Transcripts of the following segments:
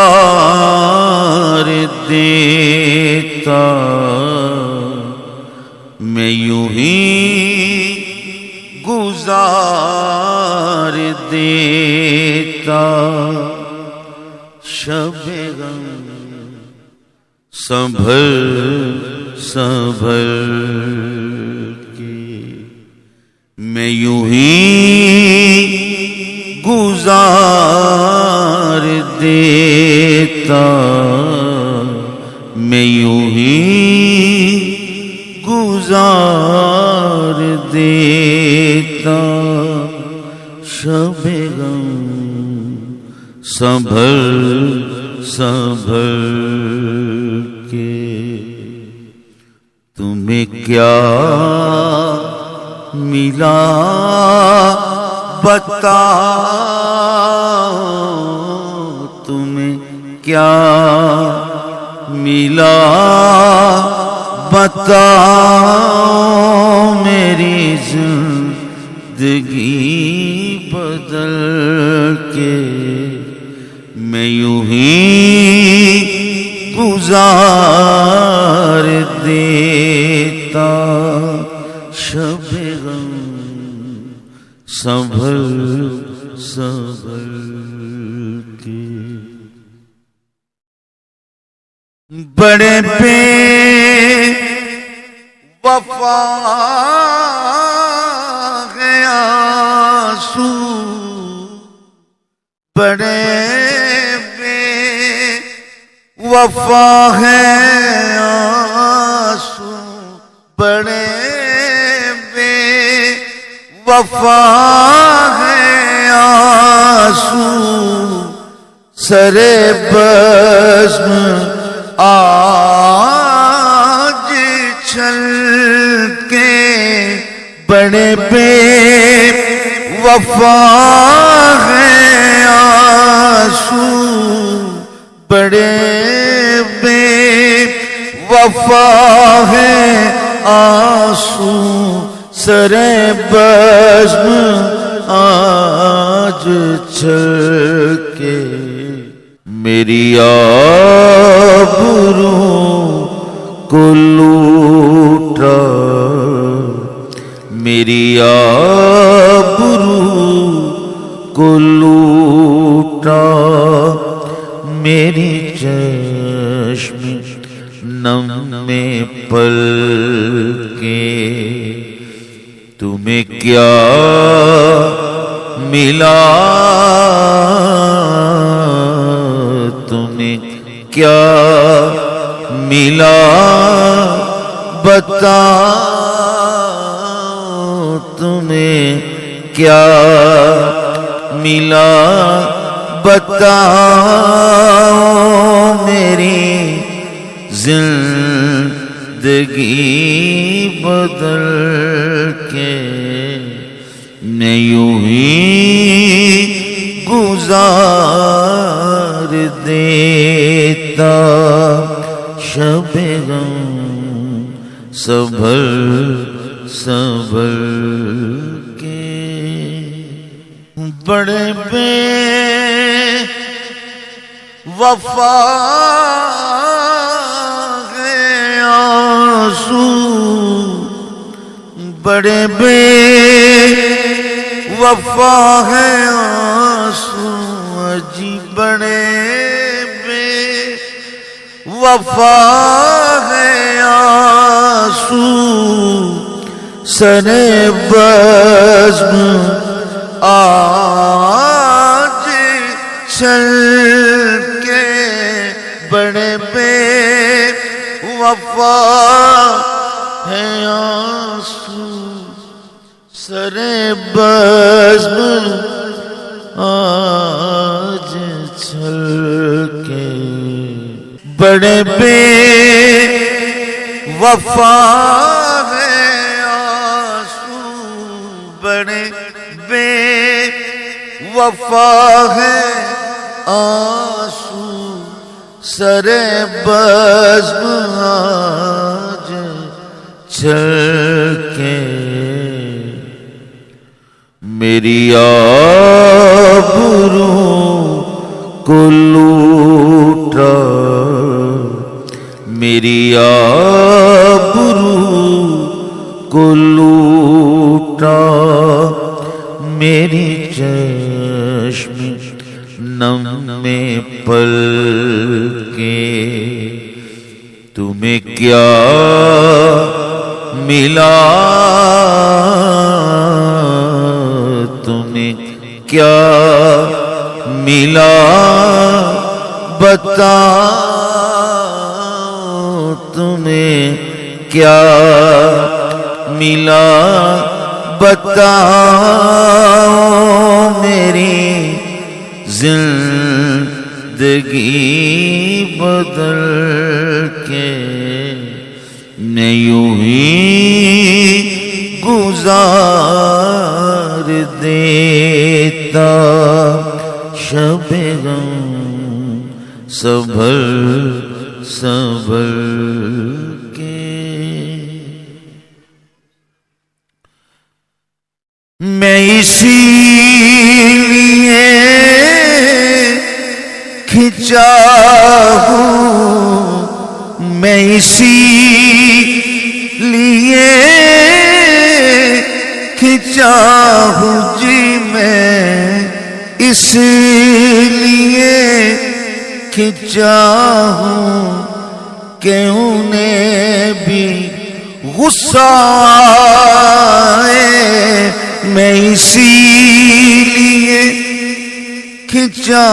گزار دیتا میں یوں ہی گزار دیتا شب غم سنبھل سنبھل کے میں یوں ہی گزار دیتا میں یوں ہی گزار دیتا شب غم سنبھل سنبھل کے تمہیں کیا ملا بتاؤ تمہیں کیا ملا بتاؤ میری زندگی بدل کے میں یوں ہی گزار دیتا شب غم سنبھل سنبھل کے بڑے بے وفا ہے آنسو بڑے بے وفا ہے آنسو بڑے بے وفا ہے آنسو سر بزم آج چھل کے بڑے بے وفا ہے آنسو بڑے بے وفا ہے آنسو سر بزم آج چھل کے میری آبرو کو لوٹا میری آبرو کو لوٹا میری چشم نم میں پل کے تمہیں کیا ملا تمہیں کیا ملا بتاؤ تمہیں کیا ملا بتاؤ میری زندگی بدل کے میں یوں ہی گزار دیتا شب غم سنبھل سنبھل کے بڑے بے وفا ہے آنسو بڑے بے وفا ہے آنسو اجی بڑے بے وفا ہے آنسو سر بزم آج چل کے بڑے بے وفا ہے آنسو سر بزم آج چل کے بڑے بے وفا ہے آنسو بڑے بے وفا ہے آنسو سر بزم آج چل کے میری آبرو کو لوٹا میری آبرو کو لوٹا، میری چشم نم میں پل کے تمہیں کیا ملا، تمہیں کیا ملا بتاؤ، تمہیں کیا ملا بتاؤ، میری زندگی بدل کے میں یوں ہی گزار دیتا، شب غم سنبھل سنبھل کے۔ میں اسی لیے کھنچا ہوں، میں اسی لیے کھنچا ہوں جی، میں اس لیے کھنچا ہوں کہ انہیں بھی غصہ آئے، میں اسی لیے کھنچا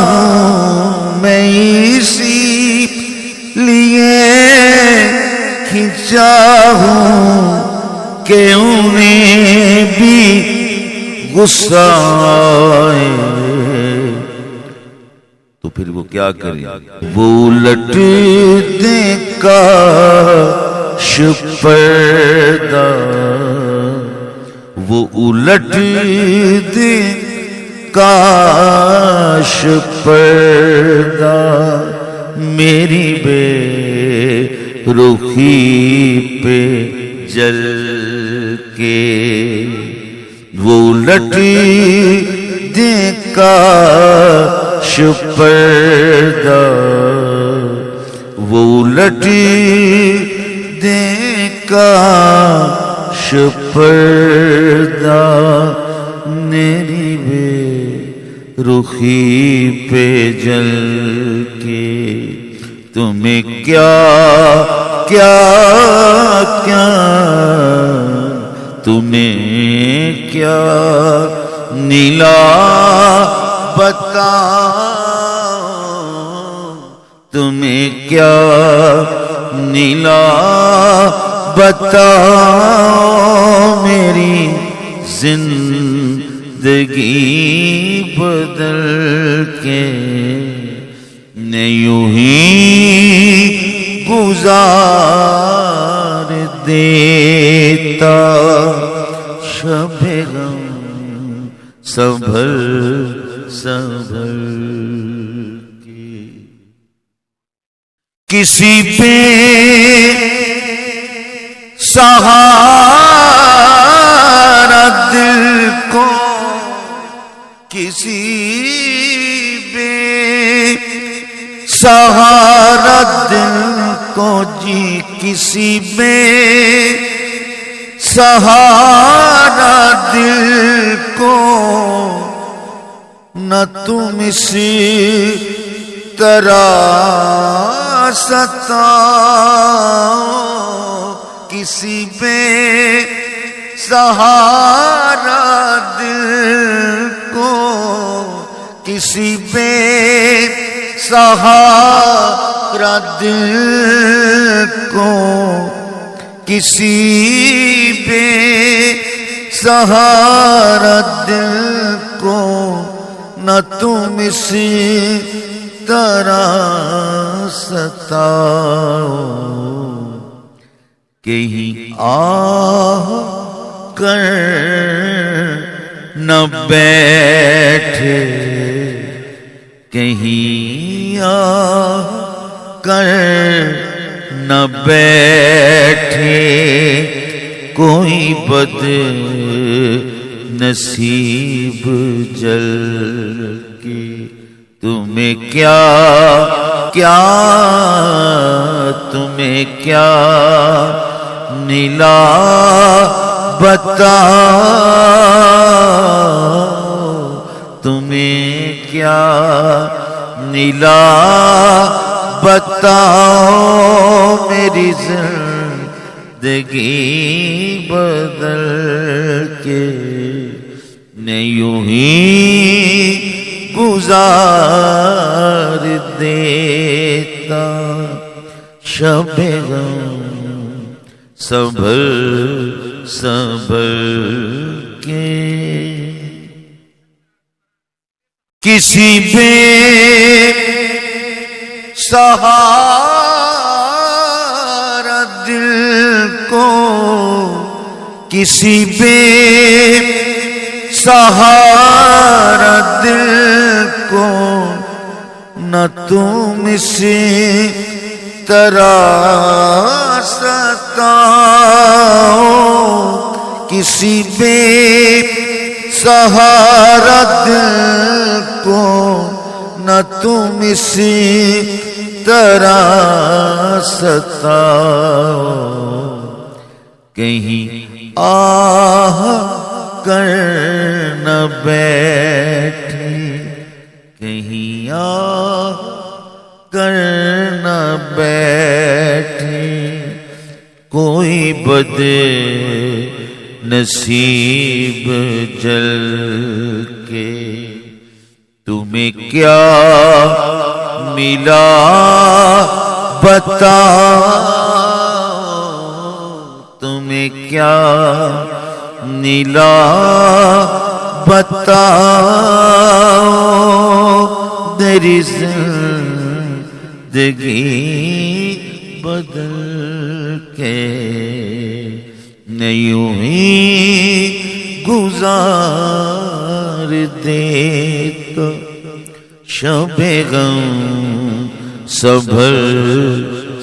ہوں، میں اسی لیے کھنچا ہوں کہ انہیں بھی غصہ آئے۔ تو پھر وہ کیا کرے؟ وہ الٹ دیں کاش پردہ، وہ الٹ دیں کاش پردہ، میری بے رخی پہ جل کے، وہ الٹ دیں کاش پردہ، وہ الٹ دیں کاش پردہ، میری بے رخی پہ جل کے، تمہیں کیا کیا کیا، تمہیں کیا ملا بتاؤ، تمہیں کیا ملا بتاؤ، میری زندگی بدل کے میں یوں ہی گزار دیتا، شب غم سنبھل سنبھل کے۔ کسی پہ سہارا دل کو، کسی پہ سہارا دل کو جی، کسی پہ سہارا دل کو، نہ تم اسی طرح ستاؤ، کسی پہ سہارا دل کو، کسی پہ سہارا دل کو، کسی پہ سہارا دل کو، نہ تم اسی طرح ستاؤ، کہیں آہ کر نہ بیٹھے، کہیں آہ کر نہ بیٹھے، کوئی بد نصیب جل کے، تمہیں کیا کیا تمہیں کیا ملا بتاؤ، تمہیں کیا ملا بتاؤ، میری زندگی بدل کے میں یوں ہی گزار دیتا شب غم صبر صبر کے۔ کسی بے سہارا دل کو، کسی بے سہارا دل کو نہ تم سے طرح ستاؤ، کسی بے سہارا دل کو نہ تم سے طرح ستاؤ، کہیں آہ کر نہ بیٹھے، کہیں آہ کر نہ بیٹھے کوئی بد نصیب جل کے۔ تمہیں کیا ملا بتاؤ، تمہیں کیا ملا بتاؤ، میری زندگی بدل کے میں یوں ہی گزار دیتا شب غم صبر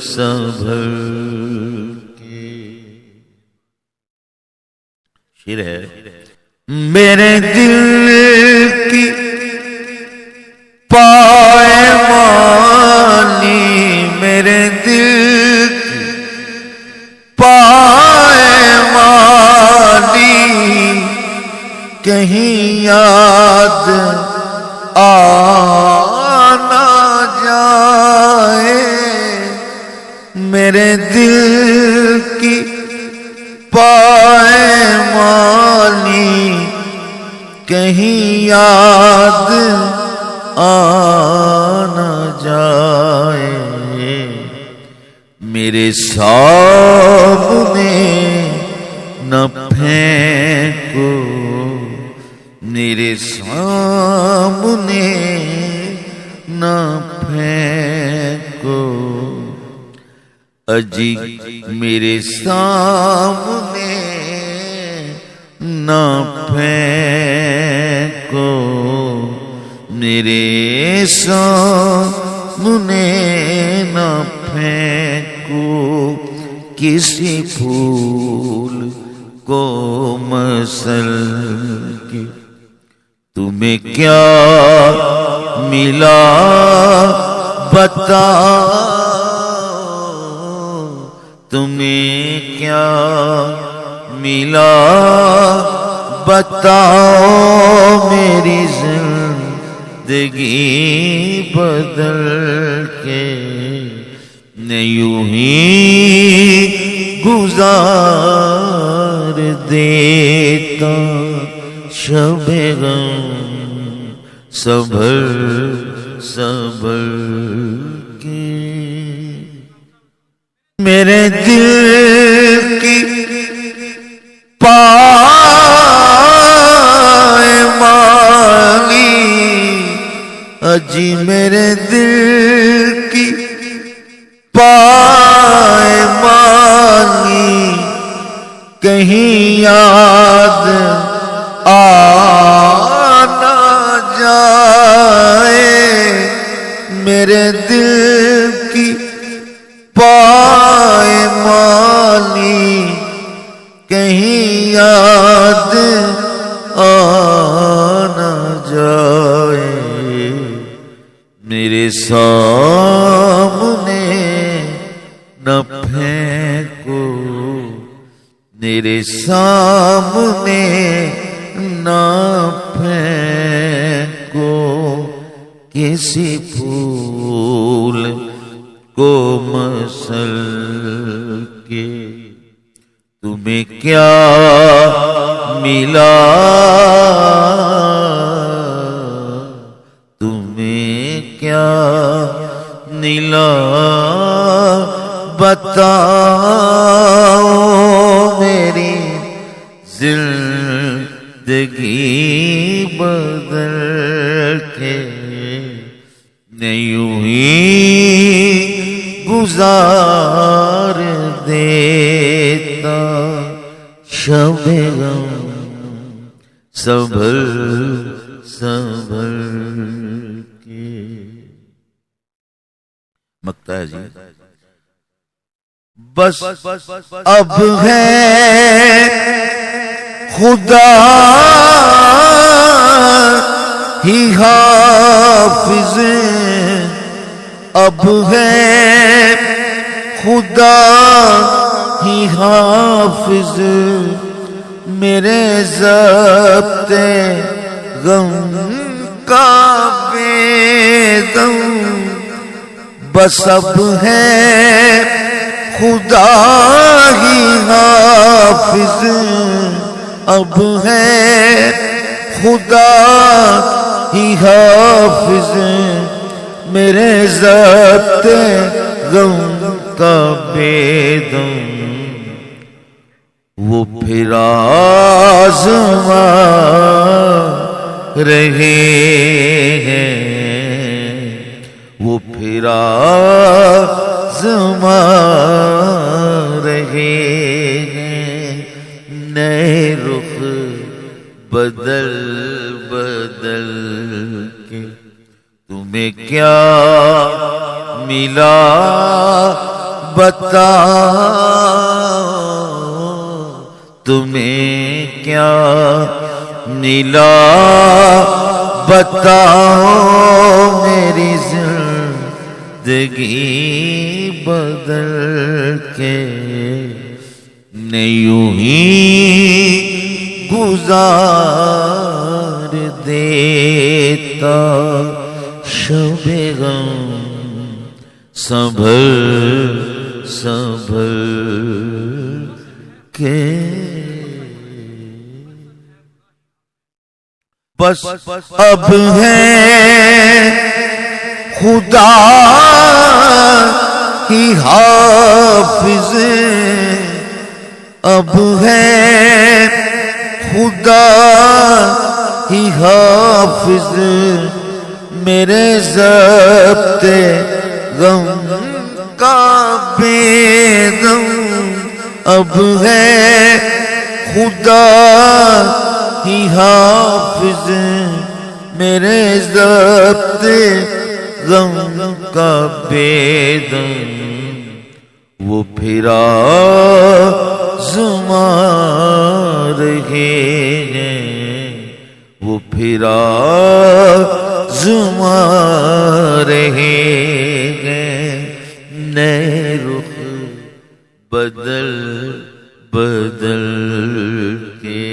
صبر کے۔ شعر ہے، میرے دل کی پائمانی، میرے دل کی پائمانی کہیں یاد آنا جائے، میرے دل کی پائمانی کہیں یاد آنا جائے، میرے سامنے نہ پھینکو، میرے سامنے نہ پھینکو، اجی میرے سامنے نہ پھینکو، میرے سامنے نہ پھینکو کسی پھول کو مسل کے۔ تمہیں کیا ملا بتاؤ، تمہیں کیا ملا بتاؤ، میری زندگی بدل کے میں یوں ہی گزار دیتا شب غم صبر صبر کے۔ میرے دل کی پائمانی، اجی میرے دل کی پائمانی کہیں یاد آنا جائے، میرے دل کی پائمانی کہیں یاد آنا جائے، سامنے نہ پھینکو، میرے سامنے نہ پھینکو کسی پھول کو مسل کے۔ تمہیں کیا ملا، تمہیں کیا ملا بتاؤ، میری زندگی بدل کے میں یوں ہی گزار دیتا شب غم سنبھل سنبھل کے۔ مکتا ہے جی بس اب ہے خدا ہی حافظ، اب ہے خدا ہی حافظ، میرے ضبط غم کا بیدم، بس اب ہے خدا ہی حافظ، اب ہے خدا ہی حافظ، میرے ضبط غم کا بیدم، وہ پھر آزما رہے ہیں، وہ پھر آزما رہے ہیں، نئے رخ بدل بدل کے۔ تمہیں کیا ملا بتاؤ، تمہیں کیا ملا بتاؤ، میری زندگی بدل کے میں یوں ہی گزار دیتا شب غم سنبھل سنبھل کے۔ بس اب ہے خدا ہی حافظ، اب ہے خدا ہی حافظ، میرے ضبط غم کا بیدم، اب ہے خدا ہی حافظ، میرے ضبط غم کا بیدم، وہ پھر آزما رہے ہیں، وہ پھر آزما رہے ہیں، نئے رخ بدل بدل کے۔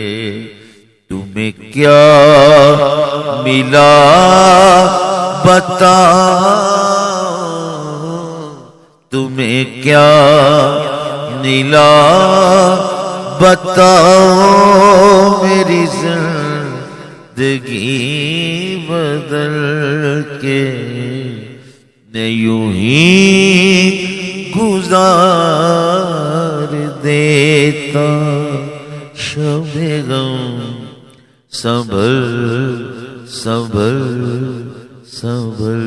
تمہیں کیا ملا بتاؤ، تمہیں کیا ملا بتاؤ، میری زندگی بدل کے میں یوں ہی گزار دیتا شب غم سنبھل سنبھل سنبھل